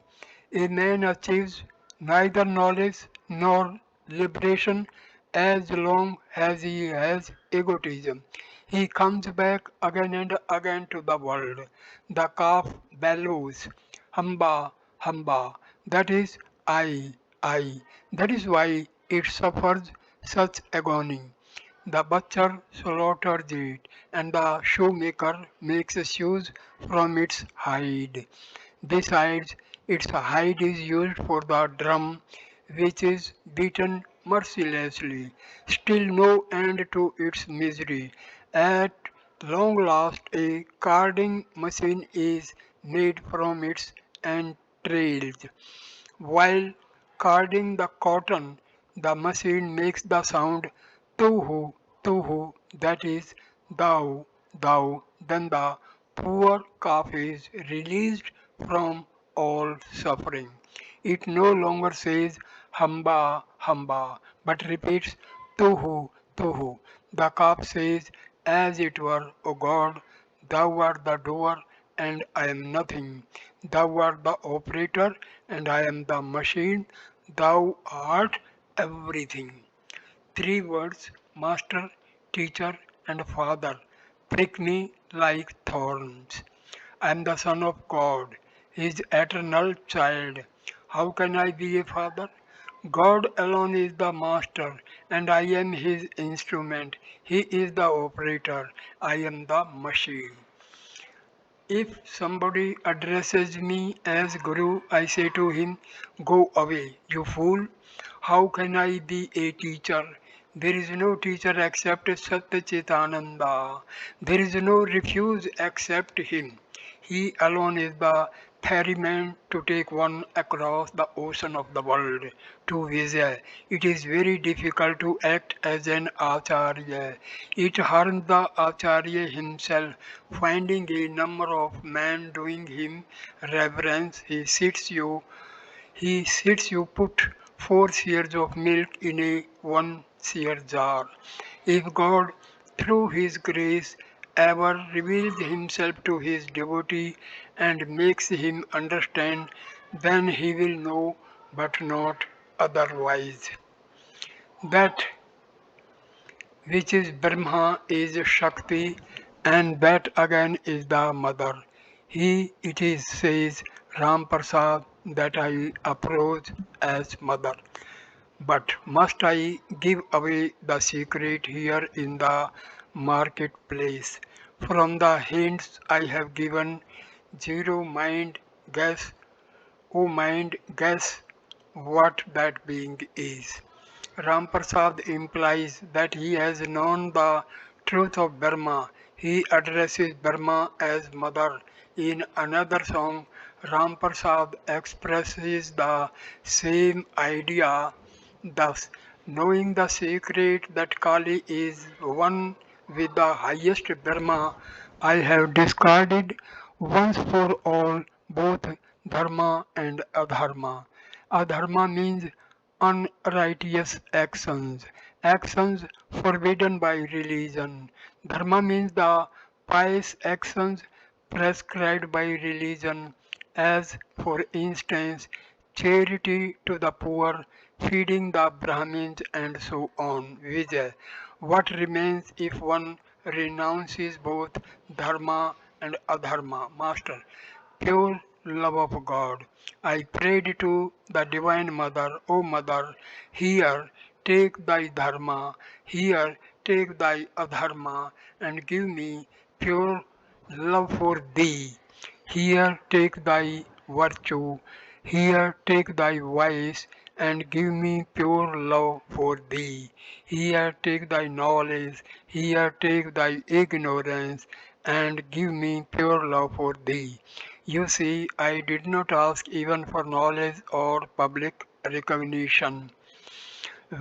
A man achieves neither knowledge nor liberation as long as he has egotism. He comes back again and again to the world. The calf bellows, Hamba, Hamba. That is I. That is why it suffers such agony. The butcher slaughters it, and the shoemaker makes shoes from its hide. Besides, its hide is used for the drum, which is beaten mercilessly. Still no end to its misery. At long last, a carding machine is made from its entrails. While carding the cotton, the machine makes the sound tuhu, tuhu, that is thou, thou. Then the poor calf is released from all suffering. It no longer says hamba, hamba, but repeats tuhu, tuhu. The calf says, as it were, O God, thou art the doer and I am nothing. Thou art the operator and I am the machine. Thou art everything. Three words, master, teacher, and father, prick me like thorns. I am the Son of God, His eternal child. How can I be a father? God alone is the master, and I am His instrument. He is the operator. I am the machine. If somebody addresses me as Guru, I say to him, Go away, you fool. How can I be a teacher? There is no teacher except Satchitananda. There is no refuge except him. He alone is the ferryman to take one across the ocean of the world to Vijay. It is very difficult to act as an Acharya. It harms the Acharya himself, finding a number of men doing him reverence. He sits you put 4 seers of milk in a 1 seer jar. If God, through His grace, ever reveals Himself to His devotee and makes him understand, then he will know, but not otherwise. That which is Brahma is Shakti, and that again is the mother. He it is says Ram Prasad that I approach as mother. But must I give away the secret here in the marketplace? From the hints I have given, zero mind guess, O mind guess what that being is. Ramprasad implies that he has known the truth of Burma. He addresses Burma as mother. In another song, Ramprasad expresses the same idea. Thus, knowing the secret that Kali is one with the highest Brahma, I have discarded once for all both dharma and adharma. Adharma means unrighteous actions, actions forbidden by religion. Dharma means the pious actions prescribed by religion, as for instance, charity to the poor, feeding the Brahmins, and so on. Vijay. What remains if one renounces both dharma and adharma? Master, pure love of God. I prayed to the Divine Mother, O Mother, here take thy dharma, here take thy adharma, and give me pure love for thee. Here take thy virtue, here take thy vice, and give me pure love for thee. Here take thy knowledge, here take thy ignorance, and give me pure love for thee. You see, I did not ask even for knowledge or public recognition.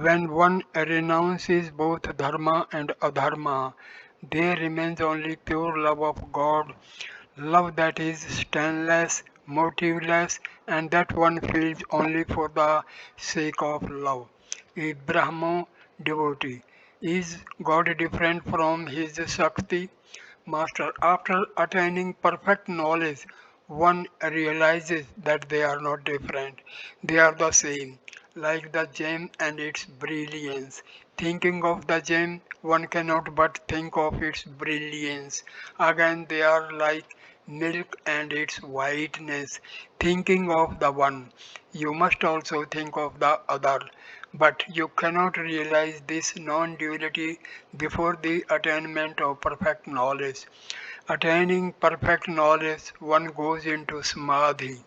When one renounces both dharma and adharma, there remains only pure love of God, love that is stainless, motiveless, and that one feels only for the sake of love. A Brahmo devotee. Is God different from his Shakti? Master, after attaining perfect knowledge, one realizes that they are not different. They are the same, like the gem and its brilliance. Thinking of the gem, one cannot but think of its brilliance. Again, they are like milk and its whiteness. Thinking of the one, you must also think of the other. But you cannot realize this non duality before the attainment of perfect knowledge. Attaining perfect knowledge, one goes into samadhi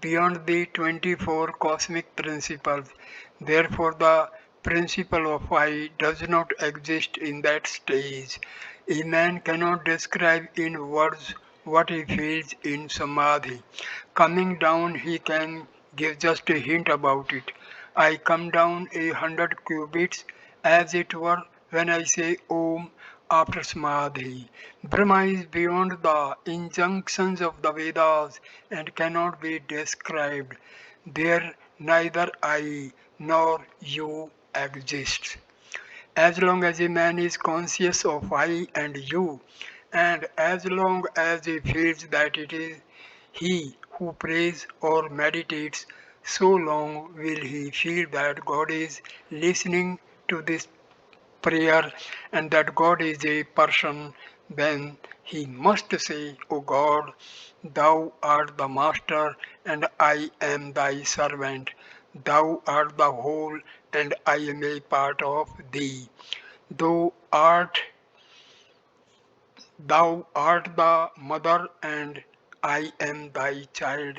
beyond the 24 cosmic principles. Therefore, the principle of I does not exist in that stage. A man cannot describe in words what he feels in samadhi. Coming down, he can give just a hint about it. I come down 100 cubits, as it were, when I say Om after Samadhi. Brahma is beyond the injunctions of the Vedas and cannot be described. There neither I nor you exists. As long as a man is conscious of I and you, and as long as he feels that it is he who prays or meditates, so long will he feel that God is listening to this prayer and that God is a person, then he must say, O God, thou art the master and I am thy servant. Thou art the whole and I am a part of thee. Thou art Thou art the mother and I am thy child.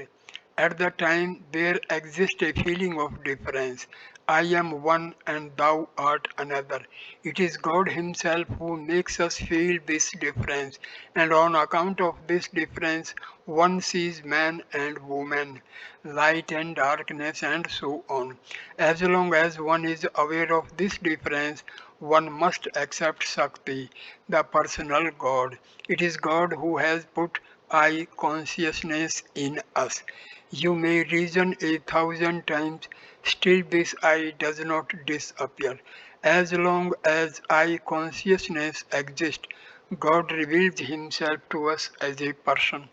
At the time there exists a feeling of difference. I am one and thou art another. It is God Himself who makes us feel this difference, and on account of this difference, one sees man and woman, light and darkness, and so on. As long as one is aware of this difference, one must accept Shakti, the personal God. It is God who has put I consciousness in us. You may reason 1,000 times, still this I does not disappear. As long as I consciousness exists, God reveals Himself to us as a person.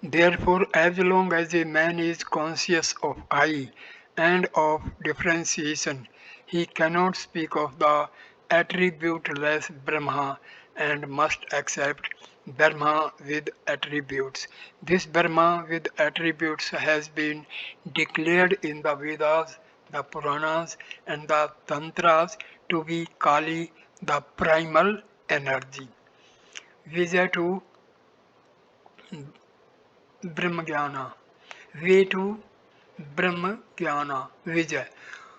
Therefore, as long as a man is conscious of I and of differentiation, he cannot speak of the attributeless Brahma and must accept Brahma with attributes. This Brahma with attributes has been declared in the Vedas, the Puranas, and the Tantras to be Kali, the primal energy. Vijay to Brahmajnana. Way to Brahmajnana Vijay.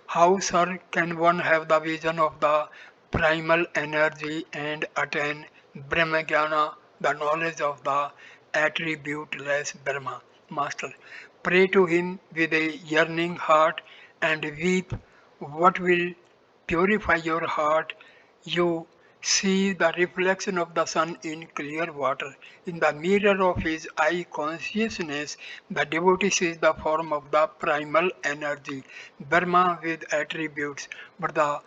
How, sir, can one have the vision of the primal energy and attain Brahmajnana, the knowledge of the attributeless Brahma? Master, pray to him with a yearning heart and weep. What will purify your heart? You see the reflection of the sun in clear water. In the mirror of his eye consciousness, the devotee sees the form of the primal energy, Brahma with attributes, but the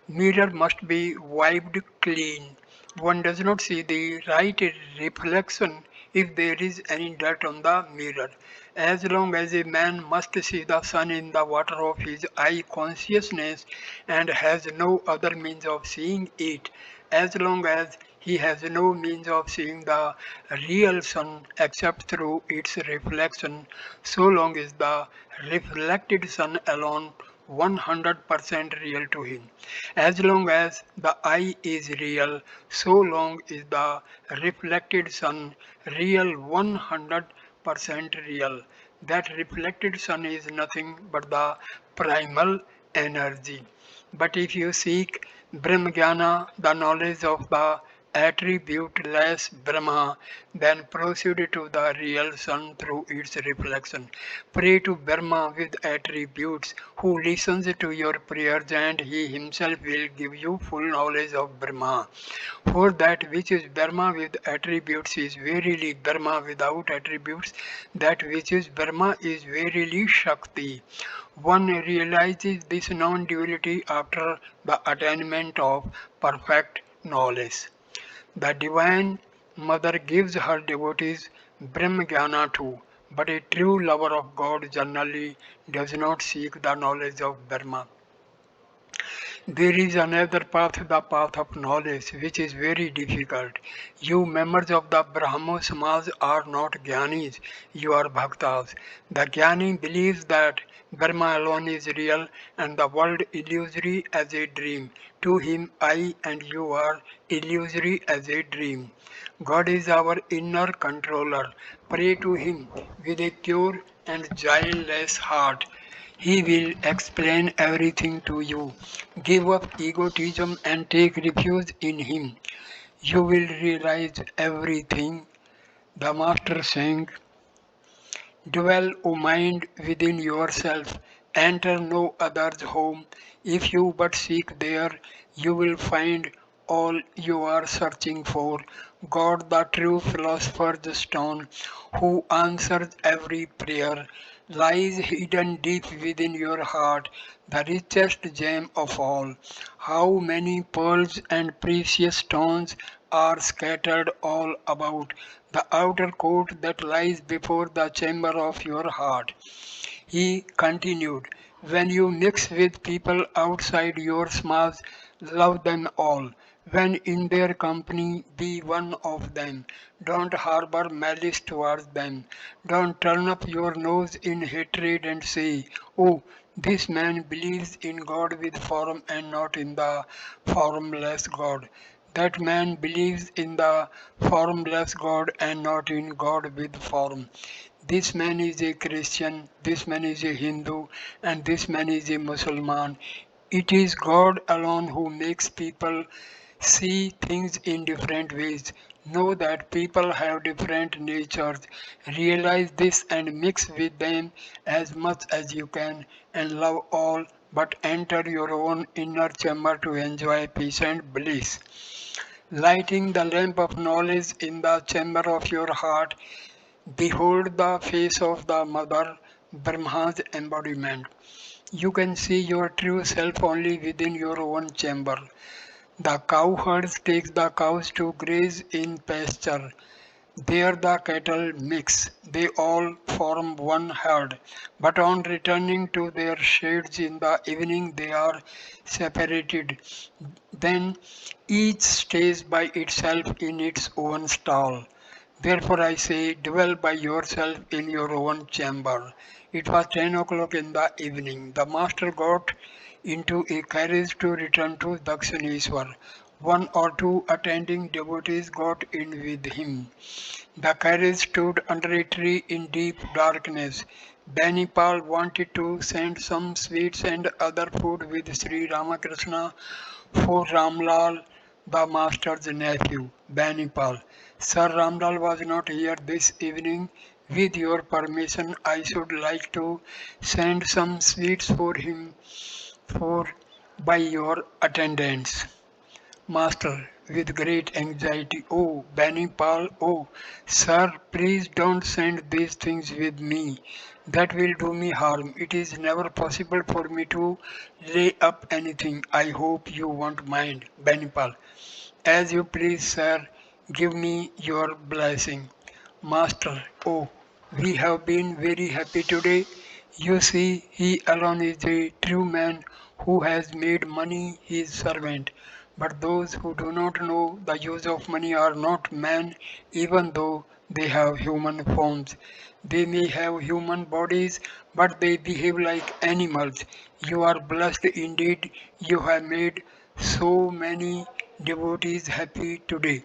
mirror must be wiped clean. One does not see the right reflection if there is any dirt on the mirror. As long as a man must see the sun in the water of his eye consciousness and has no other means of seeing it, as long as he has no means of seeing the real sun except through its reflection, so long is the reflected sun alone 100% real to him. As long as the eye is real, so long is the reflected sun real 100% real. That reflected sun is nothing but the primal energy. But if you seek Brahmajnana, the knowledge of the attributeless Brahma, then proceed to the real sun through its reflection. Pray to Brahma with attributes, who listens to your prayers, and he himself will give you full knowledge of Brahma. For that which is Brahma with attributes is verily Brahma without attributes, that which is Brahma is verily Shakti. One realizes this non-duality after the attainment of perfect knowledge. The Divine Mother gives her devotees Brahmajnana too, but a true lover of God generally does not seek the knowledge of Brahma. There is another path, the path of knowledge, which is very difficult. You members of the Brahmo Samaj are not Gyanis, you are Bhaktas. The Gyani believes that Brahma alone is real and the world illusory as a dream. To him, I and you are illusory as a dream. God is our inner controller. Pray to him with a pure and guileless heart. He will explain everything to you. Give up egotism and take refuge in Him. You will realize everything. The Master saying, dwell, O mind, within yourself. Enter no other's home. If you but seek there, you will find all you are searching for. God, the true philosopher's stone, who answers every prayer, lies hidden deep within your heart, the richest gem of all. How many pearls and precious stones are scattered all about the outer court that lies before the chamber of your heart. He continued, when you mix with people outside your smas, love them all. When in their company, be one of them. Don't harbor malice towards them. Don't turn up your nose in hatred and say, oh, this man believes in God with form and not in the formless God. That man believes in the formless God and not in God with form. this man is a Christian, this man is a Hindu, and this man is a Muslim. It is God alone who makes people see things in different ways. Know that people have different natures. Realize this and mix with them as much as you can and love all, but enter your own inner chamber to enjoy peace and bliss. Lighting the lamp of knowledge in the chamber of your heart, behold the face of the Mother, Brahma's embodiment. You can see your true self only within your own chamber. The cowherds take the cows to graze in pasture. There the cattle mix, they all form one herd, but on returning to their sheds in the evening they are separated. Then each stays by itself in its own stall. Therefore I say, dwell by yourself in your own chamber. It was 10 o'clock in the evening. The master got into a carriage to return to Dakshineswar. One or two attending devotees got in with him. The carriage stood under a tree in deep darkness. Benipal wanted to send some sweets and other food with Sri Ramakrishna for Ramlal, the master's nephew, Benipal. Sir Ramlal was not here this evening. With your permission, I should like to send some sweets for him for by your attendance. Master, with great anxiety, oh, Benipal, oh, sir, please don't send these things with me. That will do me harm. It is never possible for me to lay up anything. I hope you won't mind, Benipal. As you please, sir, give me your blessing. Master, oh, we have been very happy today. You see, he alone is a true man who has made money his servant. But those who do not know the use of money are not men, even though they have human forms. They may have human bodies, but they behave like animals. You are blessed indeed. You have made so many devotees happy today.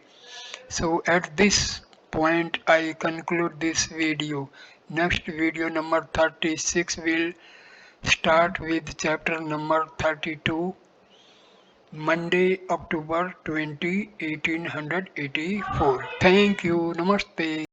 So at this point I conclude this video. Next video number 36 will start with chapter number 32, Monday, October 20, 1884. Thank you. Namaste.